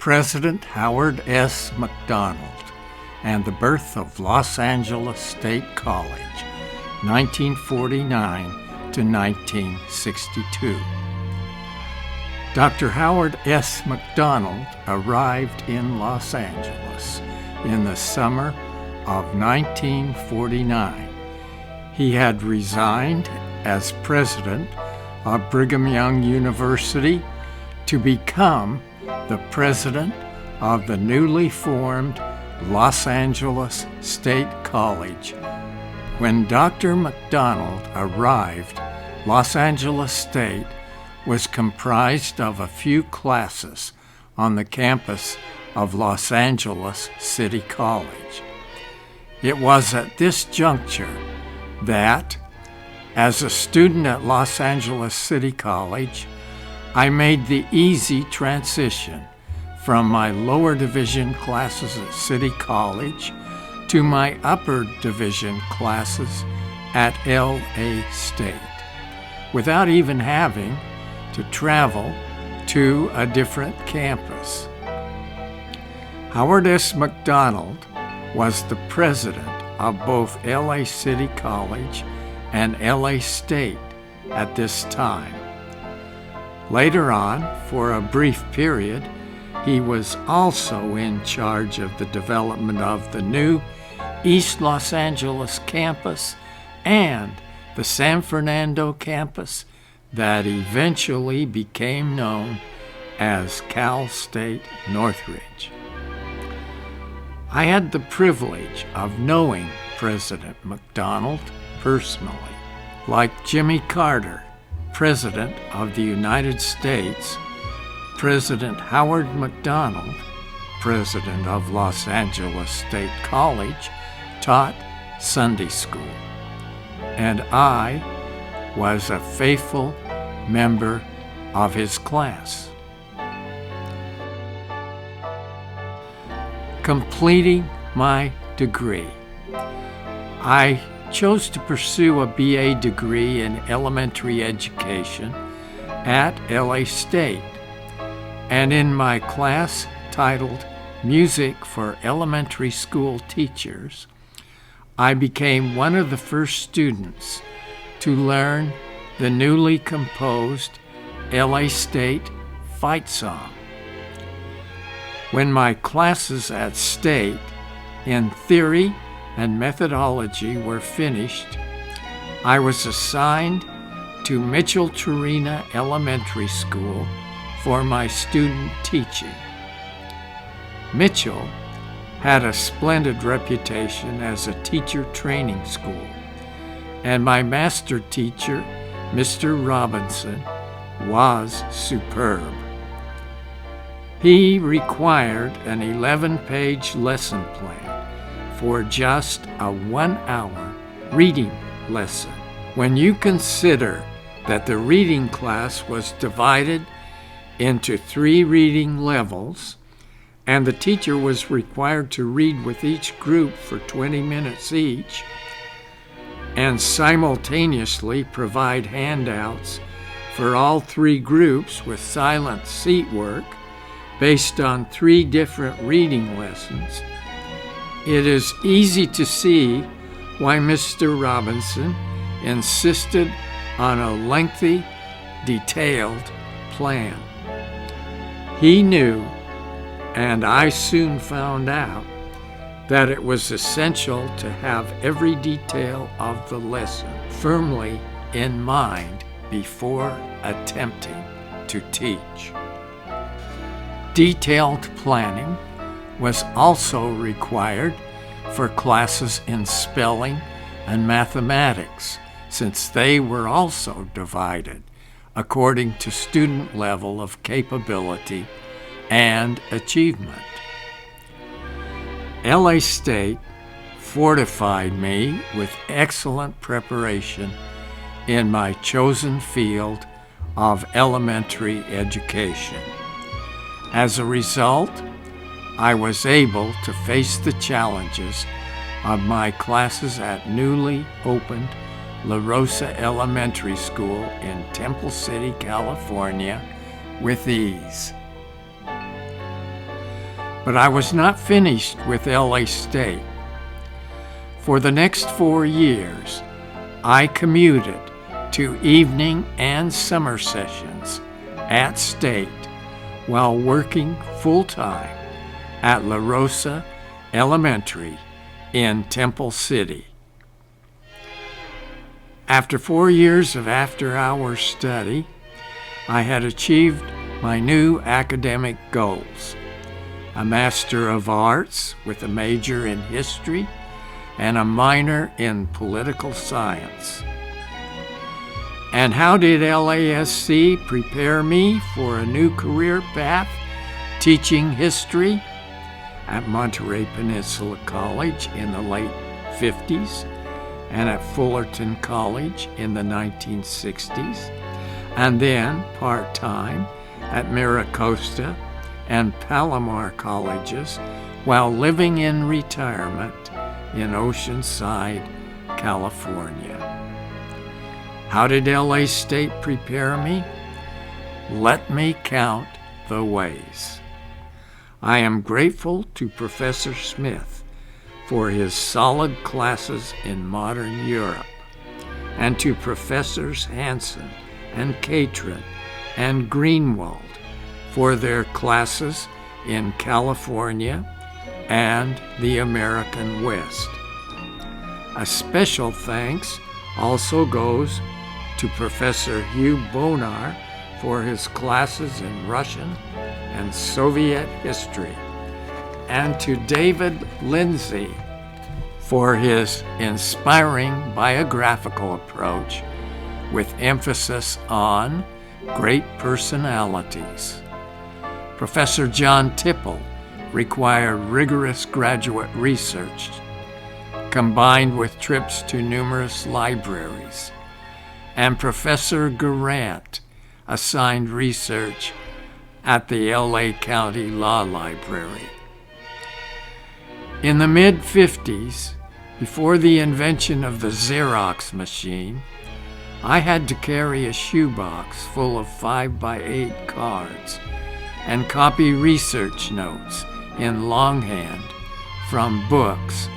President Howard S. McDonald and the birth of Los Angeles State College, 1949 to 1962. Dr. Howard S. McDonald arrived in Los Angeles in the summer of 1949. He had resigned as president of Brigham Young University to become the president of the newly formed Los Angeles State College. When Dr. McDonald arrived, Los Angeles State was comprised of a few classes on the campus of Los Angeles City College. It was at this juncture that, as a student at Los Angeles City College, I made the easy transition from my lower division classes at City College to my upper division classes at LA State, without even having to travel to a different campus. Howard S. McDonald was the president of both LA City College and LA State at this time. Later on, for a brief period, he was also in charge of the development of the new East Los Angeles campus and the San Fernando campus that eventually became known as Cal State Northridge. I had the privilege of knowing President McDonald personally. Like Jimmy Carter, President of the United States, President Howard McDonald, President of Los Angeles State College, taught Sunday school, and I was a faithful member of his class. Completing my degree, I chose to pursue a BA degree in elementary education at LA State, and in my class titled Music for Elementary School Teachers, I became one of the first students to learn the newly composed LA State fight song. When my classes at State in theory and methodology were finished, I was assigned to Mitchell-Torina Elementary School for my student teaching. Mitchell had a splendid reputation as a teacher training school, and my master teacher, Mr. Robinson, was superb. He required an 11-page lesson plan for just a 1-hour reading lesson. When you consider that the reading class was divided into 3 reading levels, and the teacher was required to read with each group for 20 minutes each, and simultaneously provide handouts for all 3 groups with silent seat work based on 3 different reading lessons, it is easy to see why Mr. Robinson insisted on a lengthy, detailed plan. He knew, and I soon found out, that it was essential to have every detail of the lesson firmly in mind before attempting to teach. Detailed planning was also required for classes in spelling and mathematics, since they were also divided according to student level of capability and achievement. LA State fortified me with excellent preparation in my chosen field of elementary education. As a result, I was able to face the challenges of my classes at newly opened La Rosa Elementary School in Temple City, California, with ease. But I was not finished with LA State. For the next 4 years, I commuted to evening and summer sessions at State while working full-time at La Rosa Elementary in Temple City. After 4 years of after-hours study, I had achieved my new academic goals: a Master of Arts with a major in history and a minor in political science. And how did LASC prepare me for a new career path, teaching history at Monterey Peninsula College in the late 50s and at Fullerton College in the 1960s, and then part-time at MiraCosta and Palomar colleges while living in retirement in Oceanside, California. How did LA State prepare me? Let me count the ways. I am grateful to Professor Smith for his solid classes in modern Europe, and to Professors Hansen and Catron and Greenwald for their classes in California and the American West. A special thanks also goes to Professor Hugh Bonar for his classes in Russian and Soviet history, and to David Lindsay for his inspiring biographical approach with emphasis on great personalities. Professor John Tipple required rigorous graduate research combined with trips to numerous libraries, and Professor Garant assigned research at the LA County Law Library. In the mid-50s, before the invention of the Xerox machine, I had to carry a shoebox full of 5x8 cards and copy research notes in longhand from books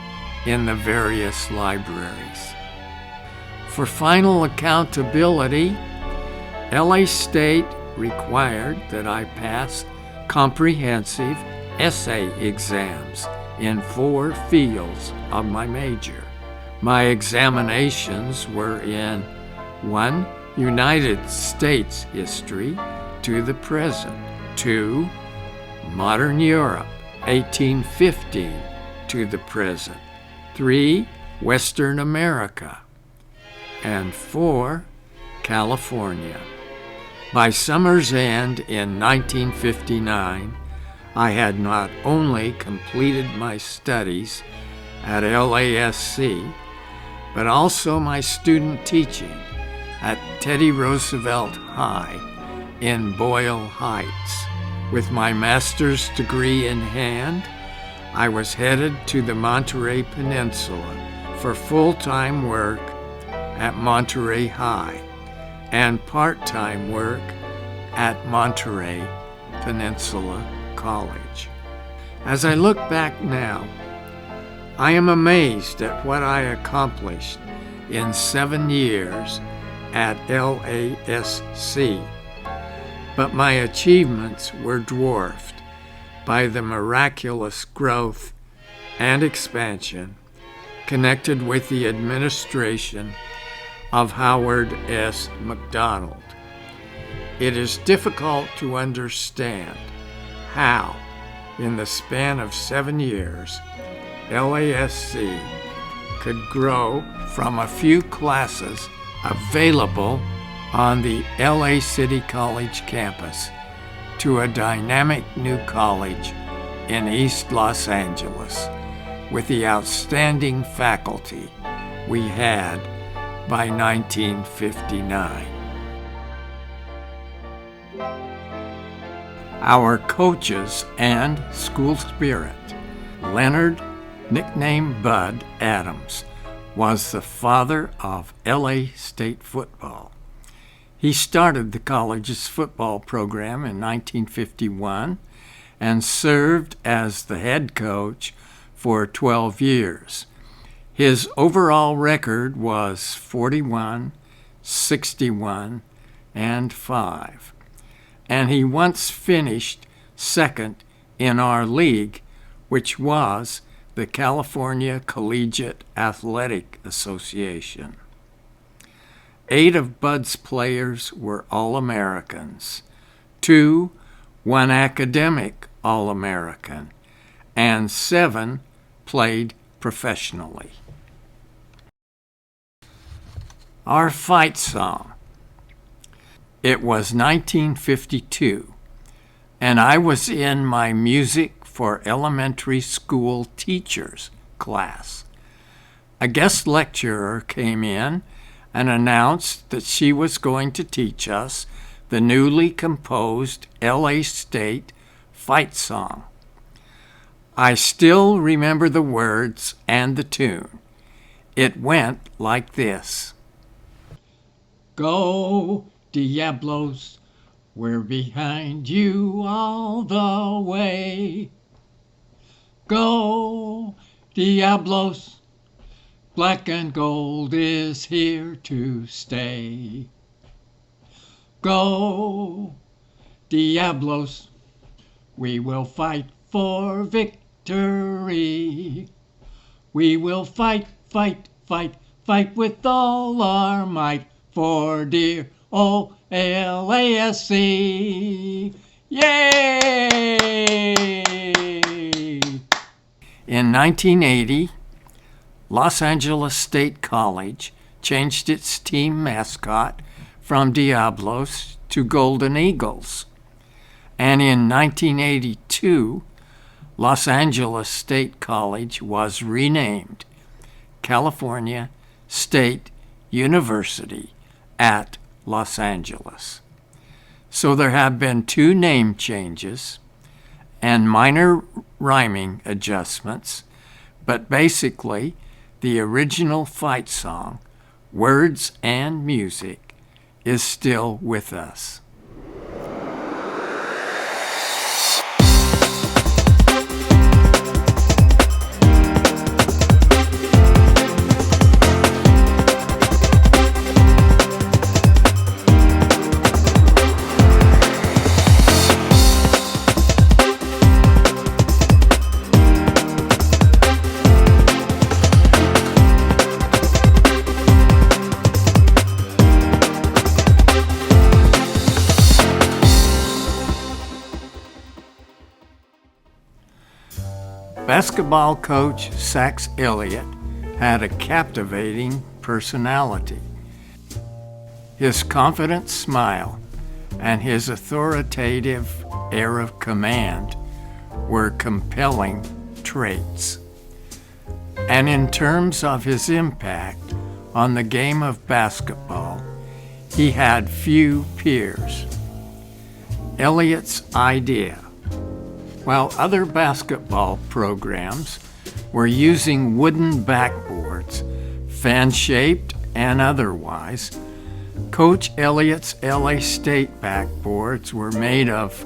in the various libraries. For final accountability, LA State required that I pass comprehensive essay exams in 4 fields of my major. My examinations were in 1. United States history to the present. 2. Modern Europe, 1815 to the present. 3. Western America. And 4. California. By summer's end in 1959, I had not only completed my studies at LASC, but also my student teaching at Teddy Roosevelt High in Boyle Heights. With my master's degree in hand, I was headed to the Monterey Peninsula for full-time work at Monterey High and part-time work at Monterey Peninsula College. As I look back now, I am amazed at what I accomplished in 7 years at LASC, but my achievements were dwarfed by the miraculous growth and expansion connected with the administration of Howard S. McDonald. It is difficult to understand how, in the span of 7 years, LASC could grow from a few classes available on the LA City College campus to a dynamic new college in East Los Angeles with the outstanding faculty we had by 1959. Our coaches and school spirit. Leonard, nicknamed Bud Adams, was the father of LA State football. He started the college's football program in 1951 and served as the head coach for 12 years. His overall record was 41, 61, and 5. And he once finished second in our league, which was the California Collegiate Athletic Association. 8 of Bud's players were All-Americans, 2 won academic All-American, and 7 played professionally. Our fight song. It was 1952, and I was in my music for elementary school teachers class. A guest lecturer came in and announced that she was going to teach us the newly composed LA State fight song. I still remember the words and the tune. It went like this. Go, Diablos, we're behind you all the way. Go, Diablos, black and gold is here to stay. Go, Diablos, we will fight for victory. We will fight, fight, fight, fight with all our might for dear old LASC. Yay! In 1980, Los Angeles State College changed its team mascot from Diablos to Golden Eagles. And in 1982, Los Angeles State College was renamed California State University at Los Angeles. So there have been 2 name changes and minor rhyming adjustments, but basically the original fight song, words and music, is still with us. Basketball coach Sax Elliott had a captivating personality. His confident smile and his authoritative air of command were compelling traits. And in terms of his impact on the game of basketball, he had few peers. Elliott's idea, while other basketball programs were using wooden backboards, fan-shaped and otherwise, Coach Elliott's LA State backboards were made of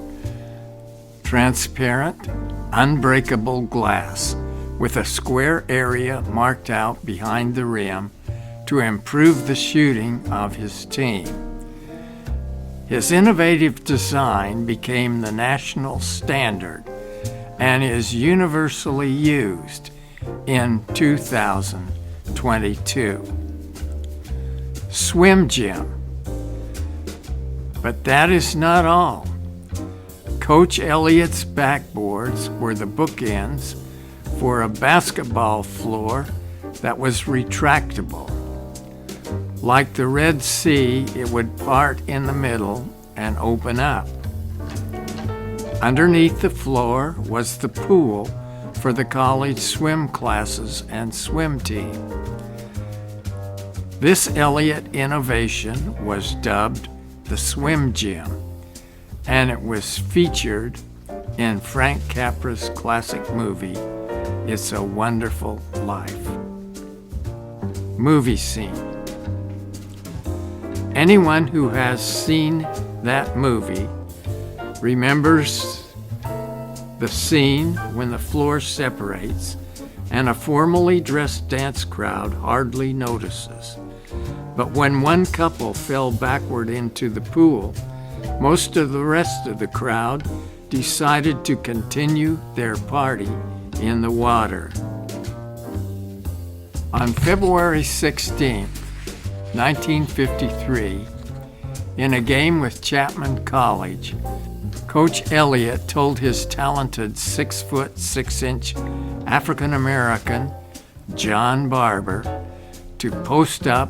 transparent, unbreakable glass with a square area marked out behind the rim to improve the shooting of his team. His innovative design became the national standard and is universally used in 2022. Swim gym. But that is not all. Coach Elliott's backboards were the bookends for a basketball floor that was retractable. Like the Red Sea, it would part in the middle and open up. Underneath the floor was the pool for the college swim classes and swim team. This Elliott innovation was dubbed the Swim Gym, and it was featured in Frank Capra's classic movie, It's a Wonderful Life. Movie scene. Anyone who has seen that movie remembers the scene when the floor separates and a formally dressed dance crowd hardly notices. But when one couple fell backward into the pool, most of the rest of the crowd decided to continue their party in the water. On February 16, 1953, in a game with Chapman College, Coach Elliott told his talented 6' 6" African-American John Barber to post up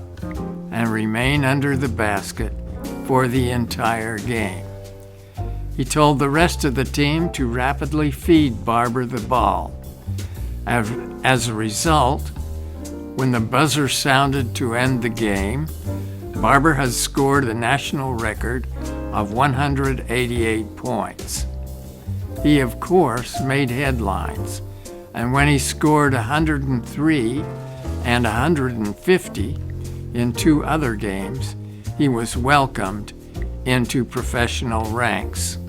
and remain under the basket for the entire game. He told the rest of the team to rapidly feed Barber the ball. As a result, when the buzzer sounded to end the game, Barber has scored a national record of 188 points. He, of course, made headlines, and when he scored 103 and 150 in 2 other games, he was welcomed into professional ranks.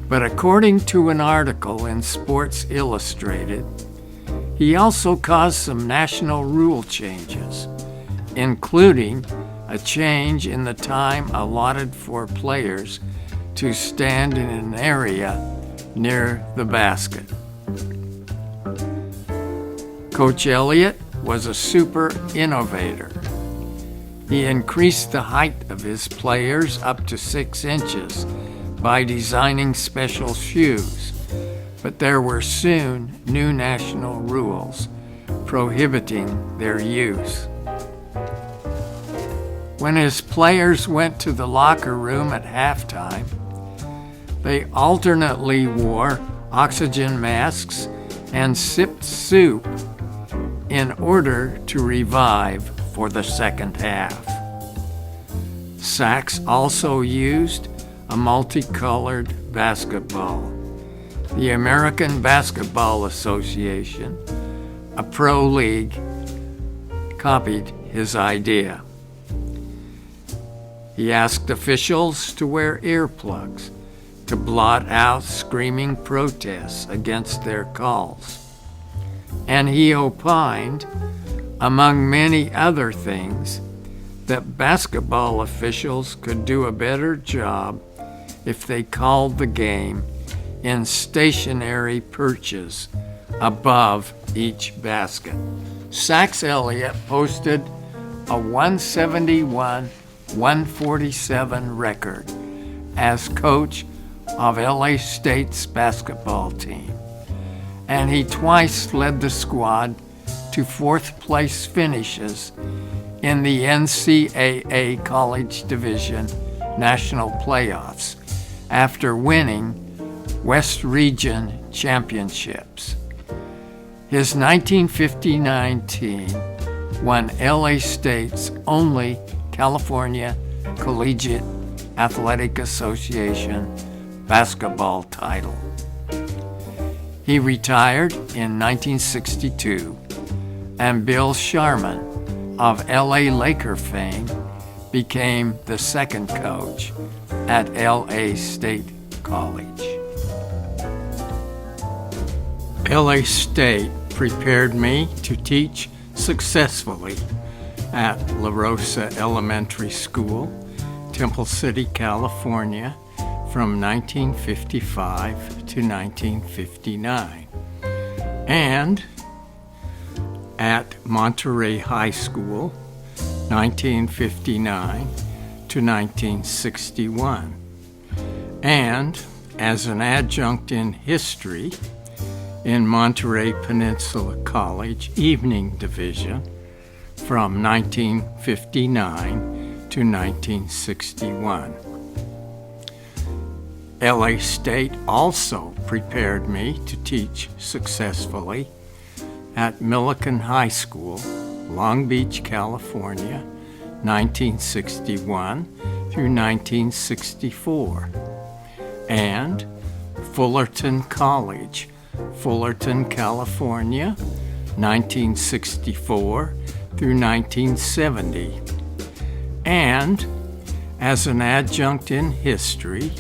But according to an article in Sports Illustrated, he also caused some national rule changes, including a change in the time allotted for players to stand in an area near the basket. Coach Elliott was a super innovator. He increased the height of his players up to 6 inches by designing special shoes, but there were soon new national rules prohibiting their use. When his players went to the locker room at halftime, they alternately wore oxygen masks and sipped soup in order to revive for the second half. Sachs also used a multicolored basketball. The American Basketball Association, a pro league, copied his idea. He asked officials to wear earplugs to blot out screaming protests against their calls. And he opined, among many other things, that basketball officials could do a better job if they called the game in stationary perches above each basket. Sachs Elliott posted a 171-147 record as coach of LA State's basketball team, and he twice led the squad to 4th place finishes in the NCAA College Division National Playoffs after winning West Region Championships. His 1959 team won LA State's only California Collegiate Athletic Association basketball title. He retired in 1962, and Bill Sharman of LA Laker fame became the second coach at LA State College. LA State prepared me to teach successfully at La Rosa Elementary School, Temple City, California, from 1955 to 1959, and at Monterey High School, 1959 to 1961, and as an adjunct in history in Monterey Peninsula College Evening Division from 1959 to 1961. LA State also prepared me to teach successfully at Millikan High School, Long Beach, California, 1961 through 1964, and Fullerton College, Fullerton, California, 1964 through 1970, and as an adjunct in history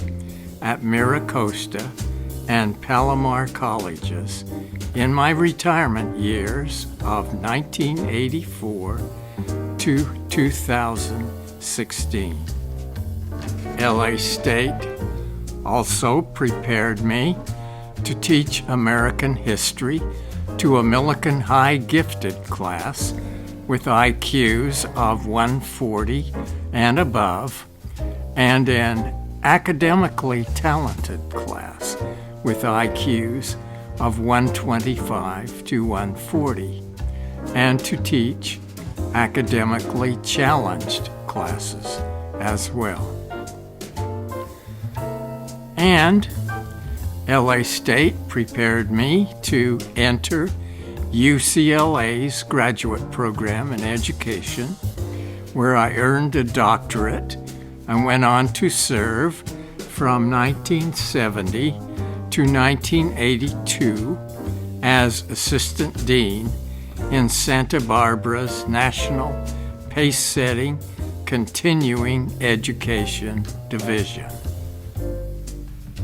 at Miracosta and Palomar colleges in my retirement years of 1984 to 2016. LA State also prepared me to teach American history to a Millikan High gifted class with IQs of 140 and above, and an academically talented class with IQs of 125 to 140, and to teach academically challenged classes as well. And LA State prepared me to enter UCLA's graduate program in education, where I earned a doctorate and went on to serve from 1970 to 1982 as Assistant Dean in Santa Barbara's National Pace-Setting Continuing Education Division.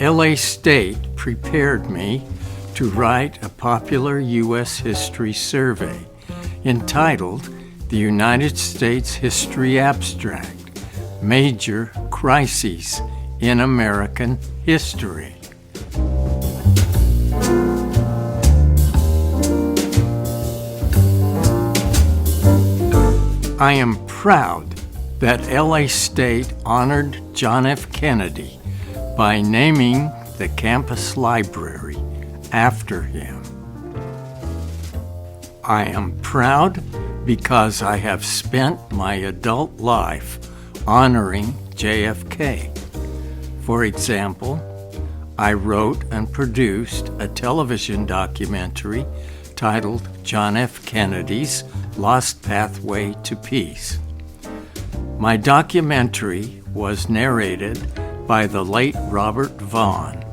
LA State prepared me to write a popular U.S. history survey entitled The United States History Abstract: Major Crises in American History. I am proud that LA State honored John F. Kennedy by naming the campus library after him. I am proud because I have spent my adult life honoring JFK. For example, I wrote and produced a television documentary titled John F. Kennedy's Lost Pathway to Peace. My documentary was narrated by the late Robert Vaughn,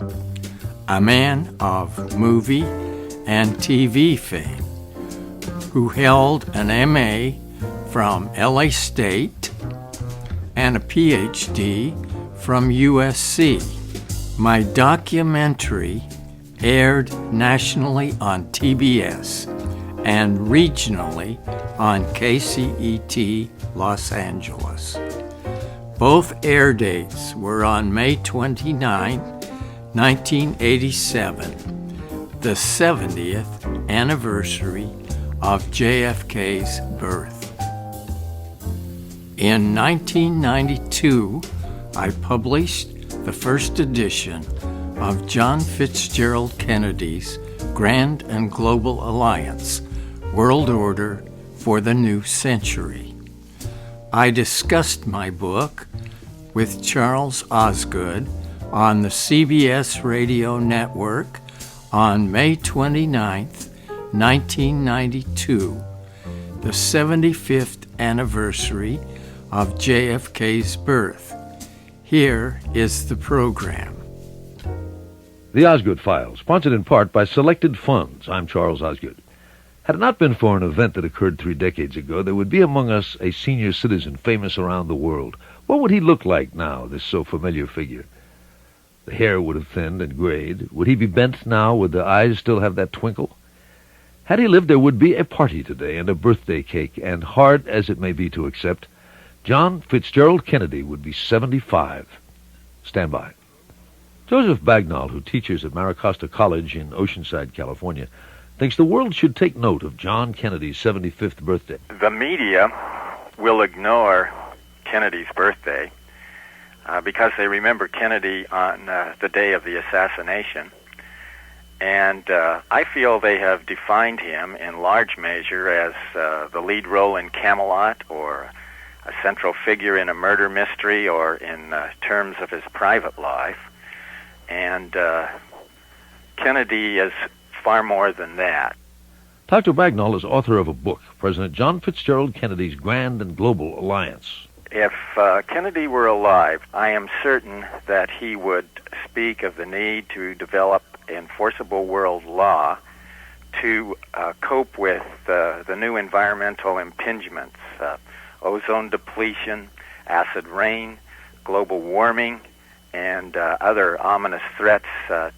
a man of movie and TV fame, who held an MA from LA State and a PhD from USC. My documentary aired nationally on TBS and regionally on KCET Los Angeles. Both air dates were on May 29, 1987, the 70th anniversary of JFK's birth. In 1992, I published the first edition of John Fitzgerald Kennedy's Grand and Global Alliance, World Order for the New Century. I discussed my book with Charles Osgood on the CBS Radio Network on May 29, 1992, the 75th anniversary of JFK's birth. Here is the program. The Osgood Files, sponsored in part by Selected Funds. I'm Charles Osgood. Had it not been for an event that occurred 3 decades ago, there would be among us a senior citizen famous around the world. What would he look like now, this so familiar figure? The hair would have thinned and grayed. Would he be bent now? Would the eyes still have that twinkle? Had he lived, there would be a party today and a birthday cake, and hard as it may be to accept, John Fitzgerald Kennedy would be 75. Stand by. Joseph Bagnall, who teaches at Maricosta College in Oceanside, California, thinks the world should take note of John Kennedy's 75th birthday. The media will ignore Kennedy's birthday because they remember Kennedy on the day of the assassination. And I feel they have defined him in large measure as the lead role in Camelot, or a central figure in a murder mystery, or in terms of his private life. And Kennedy is far more than that. Dr. Bagnall is author of a book, President John Fitzgerald Kennedy's Grand and Global Alliance. If Kennedy were alive, I am certain that he would speak of the need to develop enforceable world law to cope with the new environmental impingements, ozone depletion, acid rain, global warming, and other ominous threats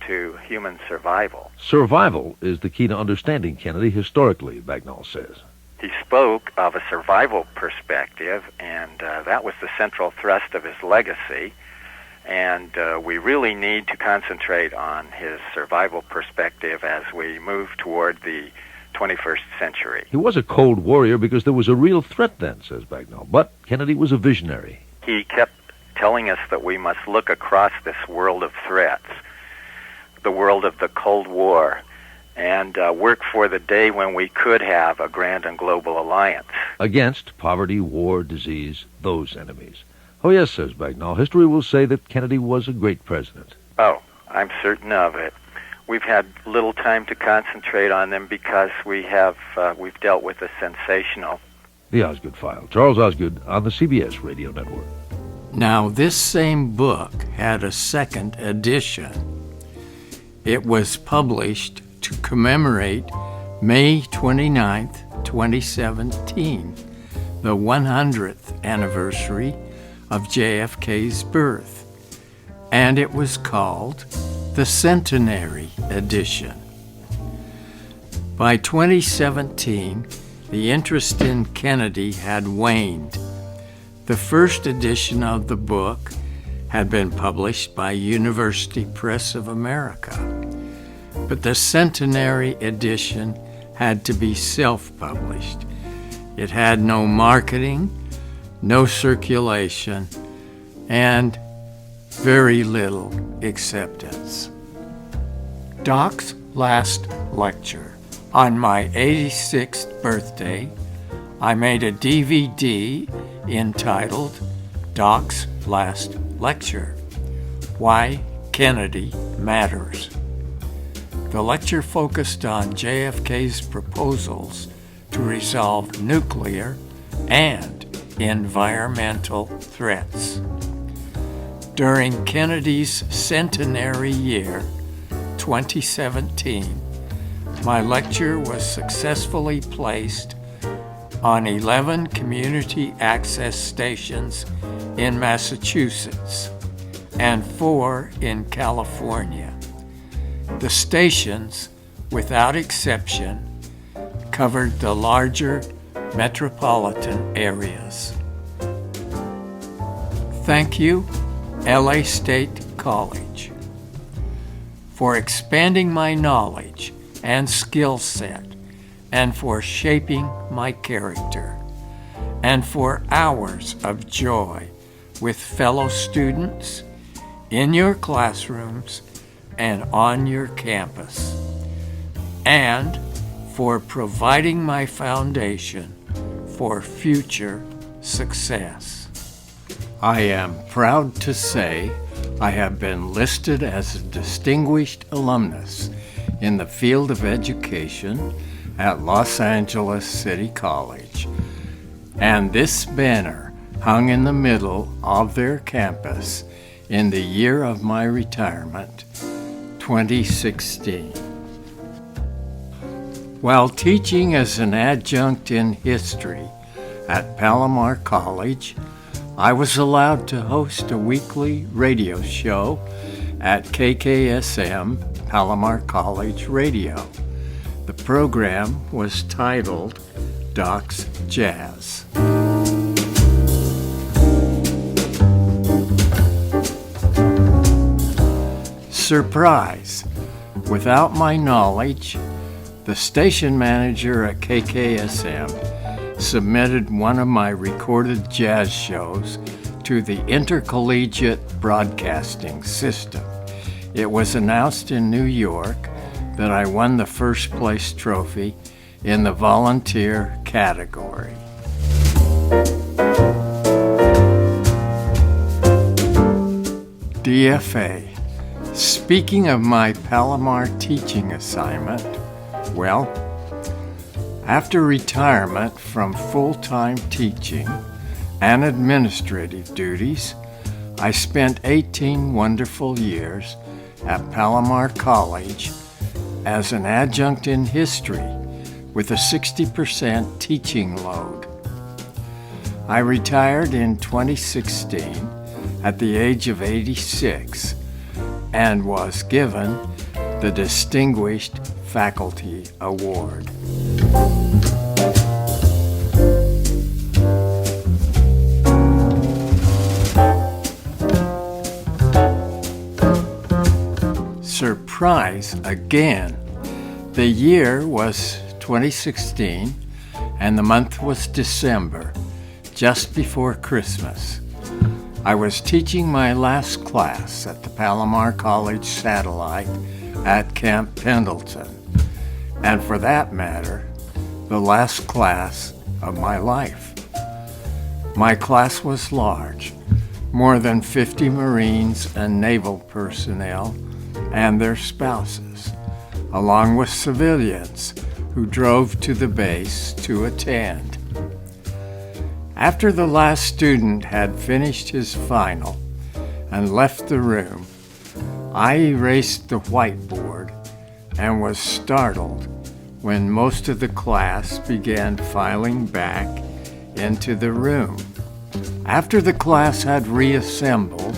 to human survival. Survival is the key to understanding Kennedy historically, Bagnall says. He spoke of a survival perspective, and that was the central thrust of his legacy. And we really need to concentrate on his survival perspective as we move toward the 21st century. He was a cold warrior because there was a real threat then, says Bagnall. But Kennedy was a visionary. He kept telling us that we must look across this world of threats, the world of the Cold War, and work for the day when we could have a grand and global alliance. Against poverty, war, disease, those enemies. Oh, yes, says Bagnall, history will say that Kennedy was a great president. Oh, I'm certain of it. We've had little time to concentrate on them because we've dealt with the sensational. The Osgood File. Charles Osgood on the CBS Radio Network. Now, this same book had a second edition. It was published to commemorate May 29th, 2017, the 100th anniversary of JFK's birth, and it was called the Centenary Edition. By 2017, the interest in Kennedy had waned. The first edition of the book had been published by University Press of America, but the Centenary Edition had to be self-published. It had no marketing, no circulation, and very little acceptance. Doc's last lecture. On my 86th birthday, I made a DVD entitled Doc's Last Lecture, Why Kennedy Matters. The lecture focused on JFK's proposals to resolve nuclear and environmental threats. During Kennedy's centenary year, 2017, my lecture was successfully placed on 11 community access stations in Massachusetts and 4 in California. The stations, without exception, covered the larger metropolitan areas. Thank you, LA State College, for expanding my knowledge and skill set, and for shaping my character, and for hours of joy with fellow students in your classrooms and on your campus, and for providing my foundation for future success. I am proud to say I have been listed as a distinguished alumnus in the field of education at Los Angeles City College, and this banner hung in the middle of their campus in the year of my retirement, 2016. While teaching as an adjunct in history at Palomar College, I was allowed to host a weekly radio show at KKSM Palomar College Radio. The program was titled Doc's Jazz. Surprise! Without my knowledge, the station manager at KKSM submitted one of my recorded jazz shows to the Intercollegiate Broadcasting System. It was announced in New York that I won the first place trophy in the volunteer category. DFA. Speaking of my Palomar teaching assignment, well, after retirement from full-time teaching and administrative duties, I spent 18 wonderful years at Palomar College as an adjunct in history with a 60% teaching load. I retired in 2016 at the age of 86 and was given the Distinguished Faculty Award. Surprise again. The year was 2016 and the month was December, just before Christmas. I was teaching my last class at the Palomar College Satellite at Camp Pendleton, and for that matter, the last class of my life. My class was large, more than 50 Marines and naval personnel and their spouses, along with civilians who drove to the base to attend. After the last student had finished his final and left the room, I erased the whiteboard and was startled when most of the class began filing back into the room. After the class had reassembled,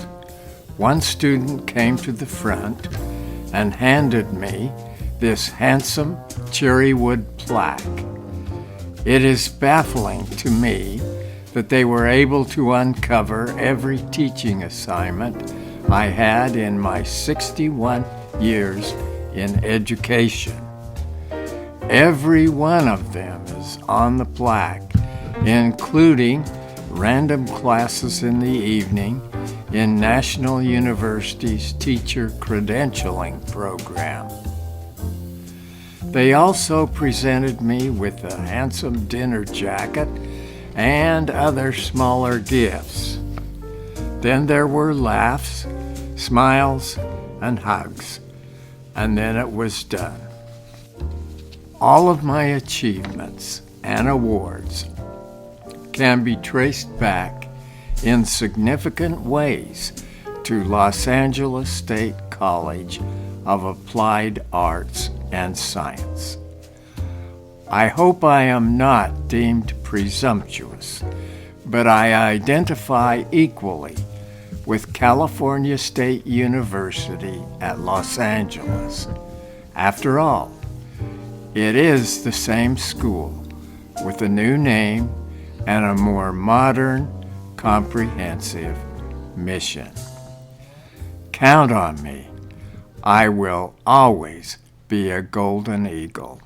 one student came to the front and handed me this handsome cherry wood plaque. It is baffling to me that they were able to uncover every teaching assignment I had in my 61 years in education. Every one of them is on the plaque, including random classes in the evening in National University's teacher credentialing program. They also presented me with a handsome dinner jacket and other smaller gifts. Then there were laughs, smiles, and hugs, and then it was done. All of my achievements and awards can be traced back in significant ways to Los Angeles State College of Applied Arts and Science. I hope I am not deemed presumptuous, but I identify equally with California State University at Los Angeles. After all, it is the same school with a new name and a more modern, comprehensive mission. Count on me. I will always be a Golden Eagle.